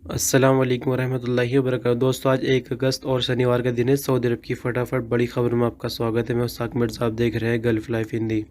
अस्सलाम वालेकुम वरहमतुल्लाहि वबरकातुहू। दोस्तों, आज 1 अगस्त और शनिवार का दिन है। सऊदी अरब की फटाफट बड़ी खबर में आपका स्वागत है। मैं उस्ताद मिर्ज़ा, आप देख रहे हैं गल्फ लाइफ हिंदी।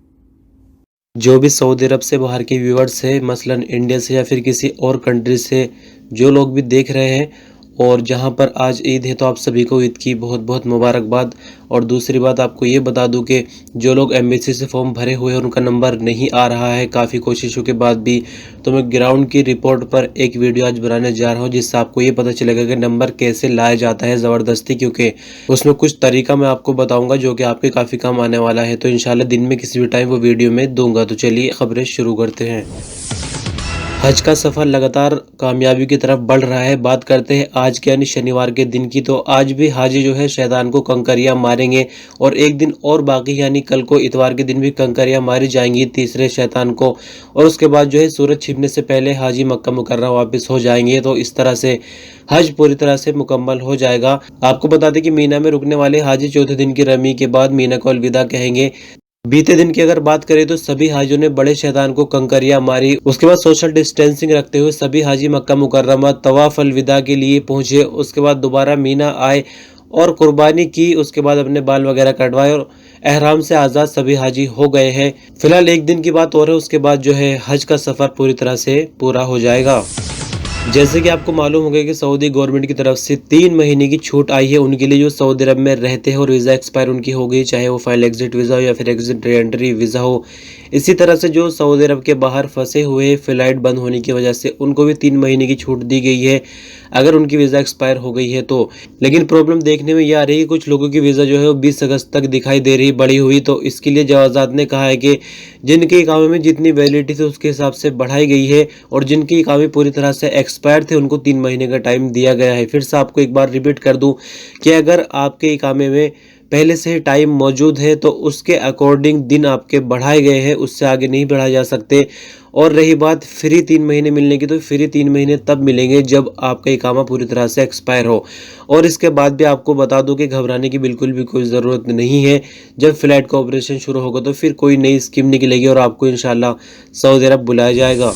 जो भी सऊदी अरब से बाहर के व्यूअर्स हैं, मसलन इंडिया से या फिर किसी और कंट्री से जो लोग भी देख रहे हैं और जहां पर आज ईद है, तो आप सभी को ईद की बहुत बहुत मुबारकबाद। और दूसरी बात आपको ये बता दूं कि जो लोग एम्बेसी से फॉर्म भरे हुए हैं उनका नंबर नहीं आ रहा है काफ़ी कोशिशों के बाद भी, तो मैं ग्राउंड की रिपोर्ट पर एक वीडियो आज बनाने जा रहा हूं जिससे आपको ये पता चलेगा कि नंबर कैसे लाया जाता है ज़बरदस्ती, क्योंकि उसमें कुछ तरीका मैं आपको बताऊंगा जो कि आपके काफ़ी काम आने वाला है। तो इंशाल्लाह दिन में किसी भी टाइम वो वीडियो में दूंगा। तो चलिए खबरें शुरू करते हैं। हज का सफ़र लगातार कामयाबी की तरफ बढ़ रहा है। बात करते हैं आज के यानी शनिवार के दिन की, तो आज भी हाजी जो है शैतान को कंकरियां मारेंगे और एक दिन और बाकी यानी कल को इतवार के दिन भी कंकरियां मारी जाएंगी तीसरे शैतान को, और उसके बाद जो है सूरज छिपने से पहले हाजी मक्का मुकर्रमा वापस हो जाएंगे। तो इस तरह से हज पूरी तरह से मुकम्मल हो जाएगा। आपको बता दें कि मीना में रुकने वाले हाजी चौथे दिन की रमी के बाद मीना को अलविदा कहेंगे। बीते दिन की अगर बात करें तो सभी हाजियों ने बड़े शैतान को कंकरियां मारी। उसके बाद सोशल डिस्टेंसिंग रखते हुए सभी हाजी मक्का मुकर्रमा तवाफ अलविदा के लिए पहुंचे। उसके बाद दोबारा मीना आए और कुर्बानी की। उसके बाद अपने बाल वगैरह कटवाए और एहराम से आज़ाद सभी हाजी हो गए हैं। फिलहाल एक दिन की बात और है, उसके बाद जो है हज का सफ़र पूरी तरह से पूरा हो जाएगा। जैसे कि आपको मालूम होगा कि सऊदी गवर्नमेंट की तरफ से 3 महीने की छूट आई है उनके लिए जो सऊदी अरब में रहते हैं और वीज़ा एक्सपायर उनकी हो गई, चाहे वो फाइल एग्जिट वीज़ा हो या फिर एग्जिट री एंट्री वीज़ा हो। इसी तरह से जो सऊदी अरब के बाहर फंसे हुए फ्लाइट बंद होने की वजह से उनको भी 3 महीने की छूट दी गई है अगर उनकी वीज़ा एक्सपायर हो गई है तो। लेकिन प्रॉब्लम देखने में यह आ रही है कि कुछ लोगों की वीज़ा जो है वो 20 अगस्त तक दिखाई दे रही बढ़ी हुई। तो इसके लिए जवाज़ात ने कहा है कि जिनके इकामे में जितनी वैलिडिटी थी उसके हिसाब से बढ़ाई गई है और जिनके इकामे पूरी तरह से एक्सपायर थे उनको 3 महीने का टाइम दिया गया है। फिर से आपको एक बार रिपीट कर दूं कि अगर आपके इकामे में पहले से ही टाइम मौजूद है तो उसके अकॉर्डिंग दिन आपके बढ़ाए गए हैं, उससे आगे नहीं बढ़ाए जा सकते। और रही बात फ्री 3 महीने मिलने की, तो फ्री 3 महीने तब मिलेंगे जब आपका इकामा पूरी तरह से एक्सपायर हो। और इसके बाद भी आपको बता दूं कि घबराने की बिल्कुल भी कोई ज़रूरत नहीं है। जब फ्लाइट का ऑपरेशन शुरू होगा तो फिर कोई नई स्कीम निकलेगी और आपको इंशाल्लाह सऊदी अरब बुलाया जाएगा।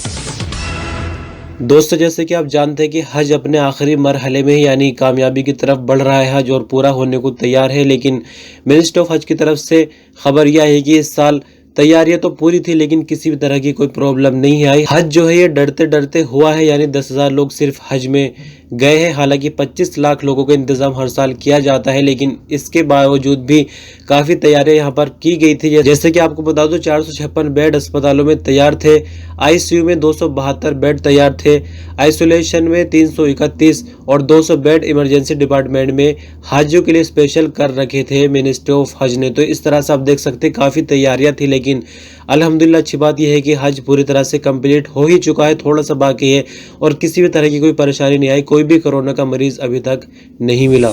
दोस्तों, जैसे कि आप जानते हैं कि हज अपने आखिरी मरहले में यानी कामयाबी की तरफ बढ़ रहा है हज, और पूरा होने को तैयार है। लेकिन मिनिस्ट्री ऑफ हज की तरफ से खबर यह है कि इस साल तैयारियां तो पूरी थी लेकिन किसी भी तरह की कोई प्रॉब्लम नहीं आई। हज जो है ये डरते डरते हुआ है, यानी 10,000 लोग सिर्फ हज में गए हैं। हालांकि 25 लाख लोगों का इंतजाम हर साल किया जाता है, लेकिन इसके बावजूद भी काफ़ी तैयारियां यहाँ पर की गई थी। जैसे कि आपको बता दो 456 बेड अस्पतालों में तैयार थे, आईसीयू में 272 बेड तैयार थे, आइसोलेशन में 331 और 200 बेड इमरजेंसी डिपार्टमेंट में हाजियों के लिए स्पेशल कर रखे थे मिनिस्ट्री ऑफ हज ने। तो इस तरह से आप देख सकते हैं काफ़ी तैयारियां थी, लेकिन अल्हम्दुलिल्लाह अच्छी बात यह है कि हज पूरी तरह से कंप्लीट हो ही चुका है, थोड़ा सा बाकी है और किसी भी तरह की कोई परेशानी नहीं आई, कोई भी कोरोना का मरीज अभी तक नहीं मिला।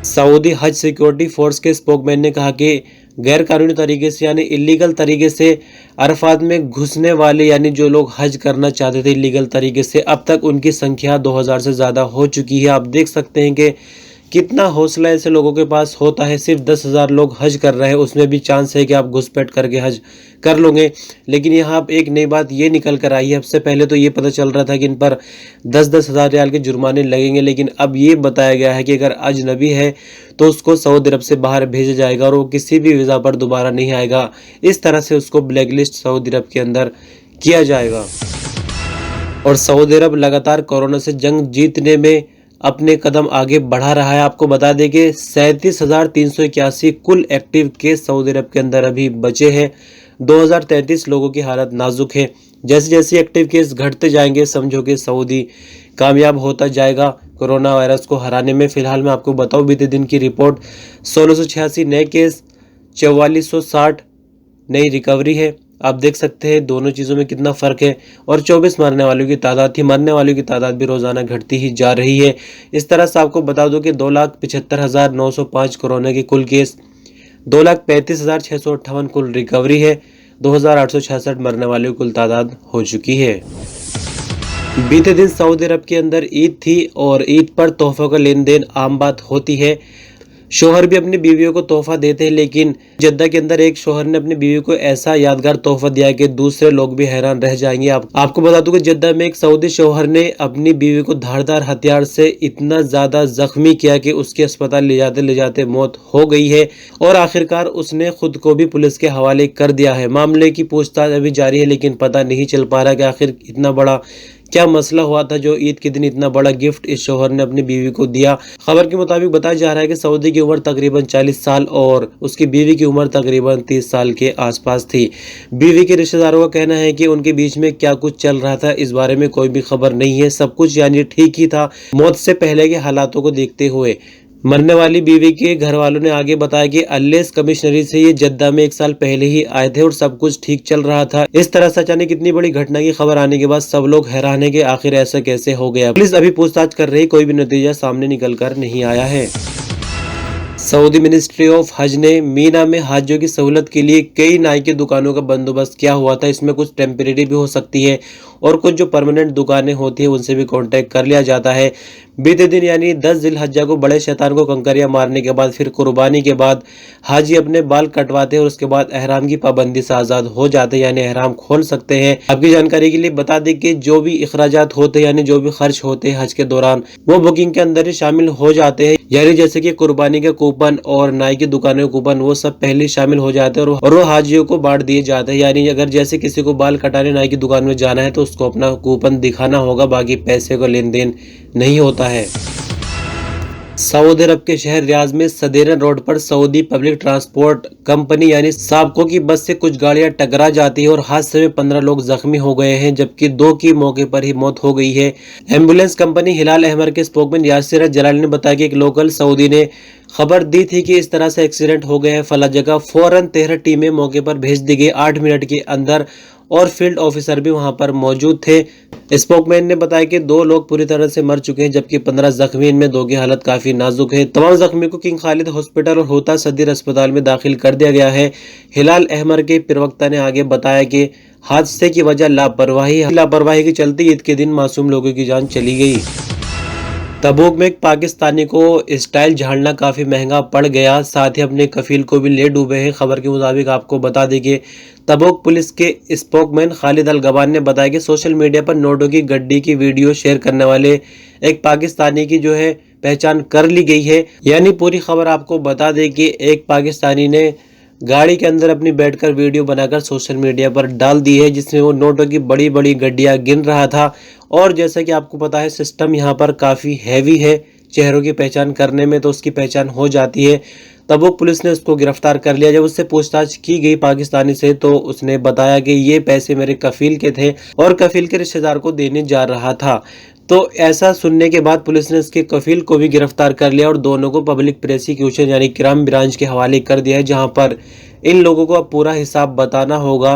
सऊदी हज सिक्योरिटी फोर्स के स्पोकमैन ने कहा कि गैर कानूनी तरीके से यानी इलीगल तरीके से अरफात में घुसने वाले यानी जो लोग हज करना चाहते थे इलीगल तरीके से, अब तक उनकी संख्या 2000 से ज़्यादा हो चुकी है। आप देख सकते हैं कि कितना हौसला ऐसे लोगों के पास होता है। सिर्फ 10,000 लोग हज कर रहे हैं, उसमें भी चांस है कि आप घुसपैठ करके हज कर लोगे। लेकिन यहाँ एक नई बात ये निकल कर आई है, सबसे पहले तो ये पता चल रहा था कि इन पर 10-10 हज़ार रियाल के जुर्माने लगेंगे, लेकिन अब ये बताया गया है कि अगर अजनबी है तो उसको सऊदी अरब से बाहर भेजा जाएगा और वो किसी भी वीज़ा पर दोबारा नहीं आएगा। इस तरह से उसको ब्लैकलिस्ट सऊदी अरब के अंदर किया जाएगा। और सऊदी अरब लगातार कोरोना से जंग जीतने में अपने कदम आगे बढ़ा रहा है। आपको बता दें कि 37,381 कुल एक्टिव केस सऊदी अरब के अंदर अभी बचे हैं। 2033 लोगों की हालत नाजुक है। जैसे जैसे एक्टिव केस घटते जाएंगे समझो कि सऊदी कामयाब होता जाएगा कोरोना वायरस को हराने में। फिलहाल मैं आपको बताऊं बीते दिन की रिपोर्ट 1686 नए केस, 4460 नई रिकवरी है। आप देख सकते हैं दोनों चीज़ों में कितना फ़र्क है। और 24 मरने वालों की तादाद थी, मरने वालों की तादाद भी रोज़ाना घटती ही जा रही है। इस तरह से आपको बता दो कि 2,75,905 कोरोना के कुल केस, 2,35,658 कुल रिकवरी है, 2,866 मरने वालों की कुल तादाद हो चुकी है। बीते दिन सऊदी अरब के अंदर ईद थी और ईद पर तोहफों का लेन देन आम बात होती है। शोहर भी अपनी बीवियों को तोहफा देते हैं, लेकिन जद्दा के अंदर एक शोहर ने अपनी बीवी को ऐसा यादगार तोहफा दिया कि दूसरे लोग भी हैरान रह जाएंगे। आपको बता दूं कि जद्दा में एक सऊदी शोहर ने अपनी बीवी को धारदार हथियार से इतना ज्यादा जख्मी किया कि उसके अस्पताल ले जाते मौत हो गई है और आखिरकार उसने खुद को भी पुलिस के हवाले कर दिया है। मामले की पूछताछ अभी जारी है, लेकिन पता नहीं चल पा रहा कि आखिर इतना बड़ा क्या मसला हुआ था जो ईद के दिन इतना बड़ा गिफ्ट इस शोहर ने अपनी बीवी को दिया। खबर के मुताबिक बताया जा रहा है कि सऊदी की उम्र तकरीबन 40 साल और उसकी बीवी की उम्र तकरीबन 30 साल के आसपास थी। बीवी के रिश्तेदारों का कहना है कि उनके बीच में क्या कुछ चल रहा था इस बारे में कोई भी खबर नहीं है। सब कुछ यानी ठीक ही था मौत से पहले के हालातों को देखते हुए। मरने वाली बीवी के घर वालों ने आगे बताया कि अल्लेस कमिश्नरी से ये जद्दा में 1 साल पहले ही आए थे और सब कुछ ठीक चल रहा था। इस तरह से अचानक इतनी बड़ी घटना की खबर आने के बाद सब लोग हैरान है कि आखिर ऐसा कैसे हो गया। पुलिस अभी पूछताछ कर रही, कोई भी नतीजा सामने निकल कर नहीं आया है। सऊदी मिनिस्ट्री ऑफ हज ने मीना में हाजियों की सहूलत के लिए कई नाई की दुकानों का बंदोबस्त किया हुआ था। इसमें कुछ टेम्परेरी भी हो सकती है और कुछ जो परमानेंट दुकानें होती है उनसे भी कांटेक्ट कर लिया जाता है। बीते दिन यानी 10 जिलहज्जा को बड़े शैतान को कंकरियां मारने के बाद फिर कुर्बानी के बाद हाजी अपने बाल कटवाते हैं और उसके बाद एहराम की पाबंदी से आजाद हो जाते हैं, यानी एहराम खोल सकते हैं। आपकी जानकारी के लिए बता दें कि जो भी इखराजात होते हैं यानी जो भी खर्च होते हैं हज के दौरान वो बुकिंग के अंदर ही शामिल हो जाते हैं। यानी जैसे कि कुर्बानी के कूपन और नाई की दुकानों के कूपन वो सब पहले शामिल हो जाते हैं और वो हाजियों को बांट दिए जाते हैं। यानी अगर जैसे किसी को बाल कटाने नाई की दुकान में जाना है तो उसको अपना कूपन दिखाना होगा, बाकी पैसे का लेन देन नहीं होता है। सऊदी अरब के शहर रियाज में सदेरा रोड पर सऊदी पब्लिक ट्रांसपोर्ट कंपनी यानी साबको की बस से कुछ गाड़ियां टकरा जाती है और हादसे में 15 लोग जख्मी हो गए हैं, जबकि 2 की मौके पर ही मौत हो गई है। एम्बुलेंस कंपनी हिलाल अहमर के स्पोकमैन यासिर जलाली ने बताया कि एक लोकल सऊदी ने खबर दी थी कि इस तरह से एक्सीडेंट हो गया है फला जगह। फौरन 13 टीमें मौके पर भेज दी गई 8 मिनट के अंदर और फील्ड ऑफिसर भी वहां पर मौजूद थे। स्पोकमैन ने बताया कि 2 लोग पूरी तरह से मर चुके हैं जबकि 15 जख्मी, इनमें 2 की हालत काफी नाजुक है। तमाम जख्मी को किंग खालिद हॉस्पिटल और होता सदर अस्पताल में दाखिल कर दिया गया है। हिलाल अहमर के प्रवक्ता ने आगे बताया कि हादसे की वजह लापरवाही के चलते ईद के दिन मासूम लोगों की जान चली गई। तबूक में एक पाकिस्तानी को स्टाइल झाड़ना काफी महंगा पड़ गया, साथ ही अपने कफील को भी ले डूबे हैं। खबर के मुताबिक आपको बता दें कि तबूक पुलिस के स्पोकमैन खालिद अल गवान ने बताया कि सोशल मीडिया पर नोटों की गड्डी की वीडियो शेयर करने वाले एक पाकिस्तानी की जो है पहचान कर ली गई है। यानी पूरी खबर आपको बता दें कि एक पाकिस्तानी ने गाड़ी के अंदर अपनी बैठकर वीडियो बनाकर सोशल मीडिया पर डाल दी है, जिसमें वो नोटों की बड़ी बड़ी गड्डियां गिन रहा था। और जैसा कि आपको पता है सिस्टम यहाँ पर काफ़ी हैवी है चेहरों की पहचान करने में, तो उसकी पहचान हो जाती है। तबूक पुलिस ने उसको गिरफ्तार कर लिया। जब उससे पूछताछ की गई पाकिस्तानी से तो उसने बताया कि ये पैसे मेरे कफील के थे और कफील के रिश्तेदार को देने जा रहा था। तो ऐसा सुनने के बाद पुलिस ने उसके कफील को भी गिरफ्तार कर लिया और दोनों को पब्लिक प्रोसिक्यूशन यानी क्राइम ब्रांच के हवाले कर दिया है, जहां पर इन लोगों को अब पूरा हिसाब बताना होगा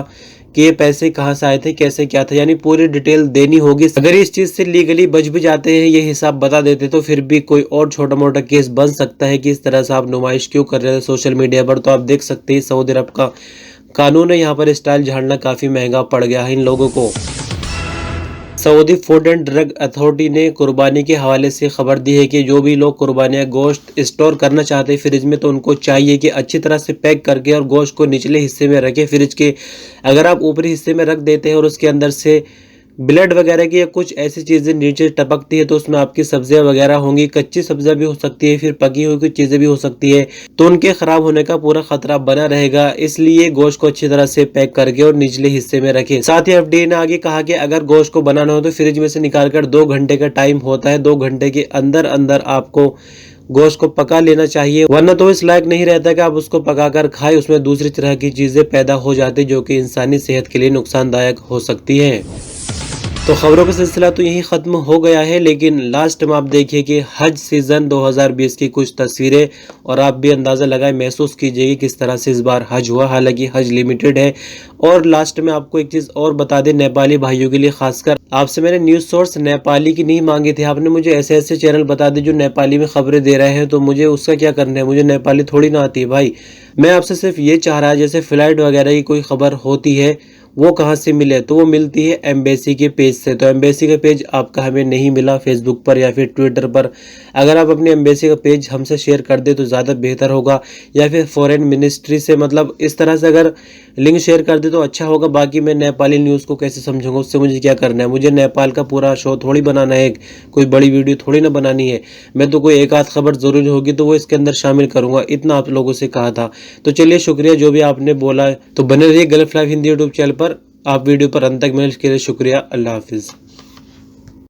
कि ये पैसे कहां से आए थे, कैसे क्या था, यानी पूरी डिटेल देनी होगी। अगर इस चीज से लीगली बच भी जाते हैं, ये हिसाब बता देते तो फिर भी कोई और छोटा मोटा केस बन सकता है कि इस तरह से आप नुमाइश क्यों कर रहे थे सोशल मीडिया पर। तो आप देख सकते हैं सऊदी अरब का कानून है, यहाँ पर स्टाइल झाड़ना काफी महंगा पड़ गया है इन लोगों को। Saudi food and drug authority ने कुर्बानी के हवाले से खबर दी है कि जो भी लोग कुर्बानियाँ गोश्त स्टोर करना चाहते हैं फ्रिज में, तो उनको चाहिए कि अच्छी तरह से पैक करके और गोश्त को निचले हिस्से में रखें फ्रिज के। अगर आप ऊपरी हिस्से में रख देते हैं और उसके अंदर से ब्लड वगैरह की या कुछ ऐसी चीज़ें नीचे टपकती है तो उसमें आपकी सब्जियां वगैरह होंगी, कच्ची सब्जियां भी हो सकती है, फिर पकी हुई कुछ चीज़ें भी हो सकती है, तो उनके ख़राब होने का पूरा खतरा बना रहेगा। इसलिए गोश्त को अच्छी तरह से पैक करके और निचले हिस्से में रखें। साथ ही एफडीए ने आगे कहा कि अगर गोश्त को बनाना हो तो फ्रिज में से निकाल कर 2 घंटे का टाइम होता है, 2 घंटे के अंदर अंदर आपको गोश्त को पका लेना चाहिए, वरना तो इस लायक नहीं रहता कि आप उसको पकाकर खाएं। उसमें दूसरी तरह की चीज़ें पैदा हो जाती जो कि इंसानी सेहत के लिए नुकसानदायक हो सकती है। तो खबरों का सिलसिला तो यही ख़त्म हो गया है, लेकिन लास्ट में आप देखिए कि हज सीज़न 2020 की कुछ तस्वीरें और आप भी अंदाज़ा लगाए महसूस कीजिए किस तरह से इस बार हज हुआ। हालांकि हज लिमिटेड है। और लास्ट में आपको एक चीज़ और बता दें नेपाली भाइयों के लिए खासकर, आपसे मैंने न्यूज़ सोर्स नेपाली की नहीं मांगी थी, आपने मुझे ऐसे ऐसे चैनल बता दें जो नेपाली में खबरें दे रहे हैं, तो मुझे उसका क्या करना है, मुझे नेपाली थोड़ी ना आती है भाई। मैं आपसे सिर्फ ये चाह रहा है जैसे फ्लाइट वगैरह की कोई खबर होती है वो कहाँ से मिले, तो वो मिलती है एम्बेसी के पेज से। तो एम्बेसी का पेज आपका हमें नहीं मिला फेसबुक पर या फिर ट्विटर पर, अगर आप अपनी एम्बेसी का पेज हमसे शेयर कर दे तो ज़्यादा बेहतर होगा, या फिर फॉरेन मिनिस्ट्री से, मतलब इस तरह से अगर लिंक शेयर कर दे तो अच्छा होगा। बाकी मैं नेपाली न्यूज़ को कैसे समझूंगा, उससे मुझे क्या करना है, मुझे नेपाल का पूरा शो थोड़ी बनाना है, कोई बड़ी वीडियो थोड़ी ना बनानी है। मैं तो कोई एक आध खबर ज़रूरी होगी तो वो इसके अंदर शामिल करूंगा, इतना आप लोगों से कहा था। तो चलिए शुक्रिया जो भी आपने बोला है। तो बने रहिए gulf life Hindi YouTube channel पर। आप वीडियो पर अंत तक मिले, इसके लिए शुक्रिया। अल्लाह हाफिज़।